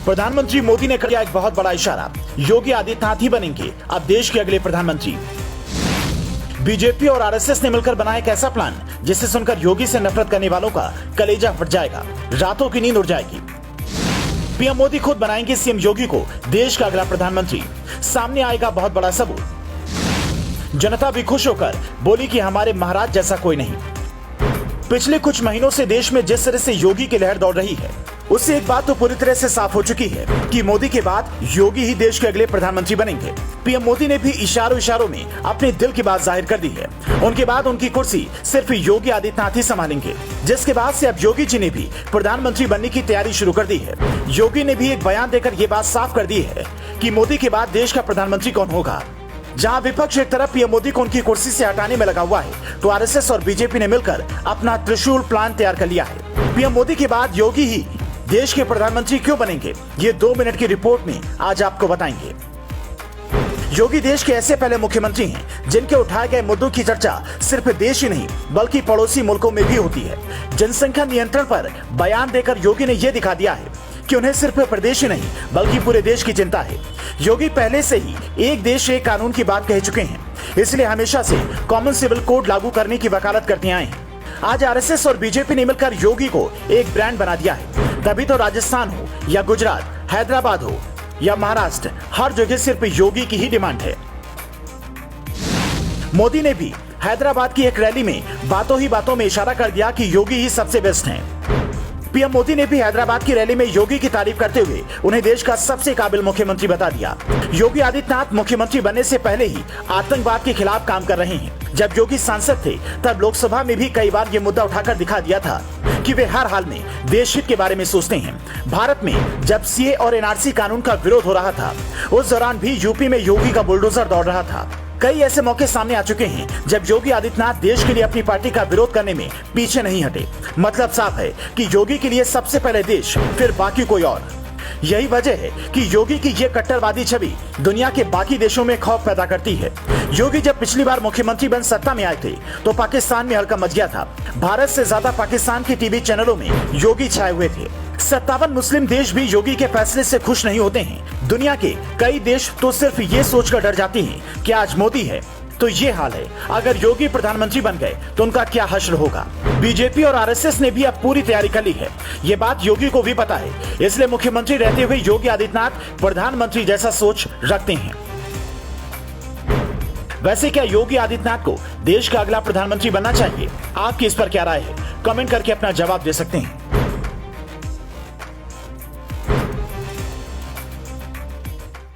प्रधानमंत्री मोदी ने किया एक बहुत बड़ा इशारा, योगी आदित्यनाथ ही बनेंगे अब देश के अगले प्रधानमंत्री। बीजेपी और आरएसएस ने मिलकर बनाया एक ऐसा प्लान जिसे सुनकर योगी से नफरत करने वालों का कलेजा फट जाएगा, रातों की नींद उड़ जाएगी। पीएम मोदी खुद बनाएंगे सीएम योगी को देश का अगला प्रधानमंत्री। सामने आएगा बहुत बड़ा सबूत। जनता भी खुश होकर बोली कि हमारे महाराज जैसा कोई नहीं। पिछले कुछ महीनों से देश में जिस तरह से योगी की लहर दौड़ रही है, उससे एक बात तो पूरी तरह से साफ हो चुकी है कि मोदी के बाद योगी ही देश के अगले प्रधानमंत्री बनेंगे। पीएम मोदी ने भी इशारों में अपने दिल की बात जाहिर कर दी है। उनके बाद उनकी कुर्सी सिर्फ योगी आदित्यनाथ ही संभालेंगे, जिसके बाद से अब योगी जी ने भी प्रधानमंत्री बनने की तैयारी शुरू कर दी है। योगी ने भी एक बयान देकर ये बात साफ कर दी है कि मोदी के बाद देश का प्रधानमंत्री कौन होगा। जहां विपक्ष एक तरफ पीएम मोदी को उनकी कुर्सी से हटाने में लगा हुआ है, तो आरएसएस और बीजेपी ने मिलकर अपना त्रिशूल प्लान तैयार कर लिया है। पीएम मोदी के बाद योगी ही देश के प्रधानमंत्री क्यों बनेंगे, ये 2 मिनट की रिपोर्ट में आज आपको बताएंगे। योगी देश के ऐसे पहले मुख्यमंत्री हैं जिनके उठाए गए मुद्दों की चर्चा सिर्फ देश ही नहीं बल्कि पड़ोसी मुल्कों में भी होती है। जनसंख्या नियंत्रण पर बयान देकर योगी ने यह दिखा दिया है कि उन्हें सिर्फ प्रदेश ही नहीं बल्कि पूरे देश की चिंता है। योगी पहले से ही एक देश एक कानून की बात कह चुके हैं, इसलिए हमेशा से कॉमन सिविल कोड लागू करने की वकालत करते आए हैं। आज आरएसएस और बीजेपी ने मिलकर योगी को एक ब्रांड बना दिया है। तभी तो राजस्थान हो या गुजरात, हैदराबाद हो या महाराष्ट्र, हर जगह सिर्फ योगी की ही डिमांड है। मोदी ने भी हैदराबाद की एक रैली में बातों ही बातों में इशारा कर दिया कि योगी ही सबसे बेस्ट हैं। पीएम मोदी ने भी हैदराबाद की रैली में योगी की तारीफ करते हुए उन्हें देश का सबसे काबिल मुख्यमंत्री बता दिया। योगी आदित्यनाथ मुख्यमंत्री बनने से पहले ही आतंकवाद के खिलाफ काम कर रहे हैं। जब योगी सांसद थे तब लोकसभा में भी कई बार ये मुद्दा उठाकर दिखा दिया था कि वे हर हाल में देश हित के बारे में सोचते हैं। भारत में जब सीए और एनआरसी कानून का विरोध हो रहा था, उस दौरान भी यूपी में योगी का बुलडोजर दौड़ रहा था। कई ऐसे मौके सामने आ चुके हैं जब योगी आदित्यनाथ देश के लिए अपनी पार्टी का विरोध करने में पीछे नहीं हटे। मतलब साफ है कि योगी के लिए सबसे पहले देश, फिर बाकी कोई और। यही वजह है कि योगी की ये कट्टरवादी छवि दुनिया के बाकी देशों में खौफ पैदा करती है। योगी जब पिछली बार मुख्यमंत्री बन सत्ता में आए थे तो पाकिस्तान में हड़कंप मच गया था। भारत से ज्यादा पाकिस्तान के टीवी चैनलों में योगी छाए हुए थे। 57 मुस्लिम देश भी योगी के फैसले से खुश नहीं होते हैं। दुनिया के कई देश तो सिर्फ ये सोचकर डर जाते हैं कि आज मोदी है तो ये हाल है, अगर योगी प्रधानमंत्री बन गए तो उनका क्या हश्र होगा। बीजेपी और आरएसएस ने भी अब पूरी तैयारी कर ली है। ये बात योगी को भी पता है, इसलिए मुख्यमंत्री रहते हुए योगी आदित्यनाथ प्रधानमंत्री जैसा सोच रखते हैं। वैसे क्या योगी आदित्यनाथ को देश का अगला प्रधानमंत्री बनना चाहिए? आपकी इस पर क्या राय है? कमेंट करके अपना जवाब दे सकते हैं।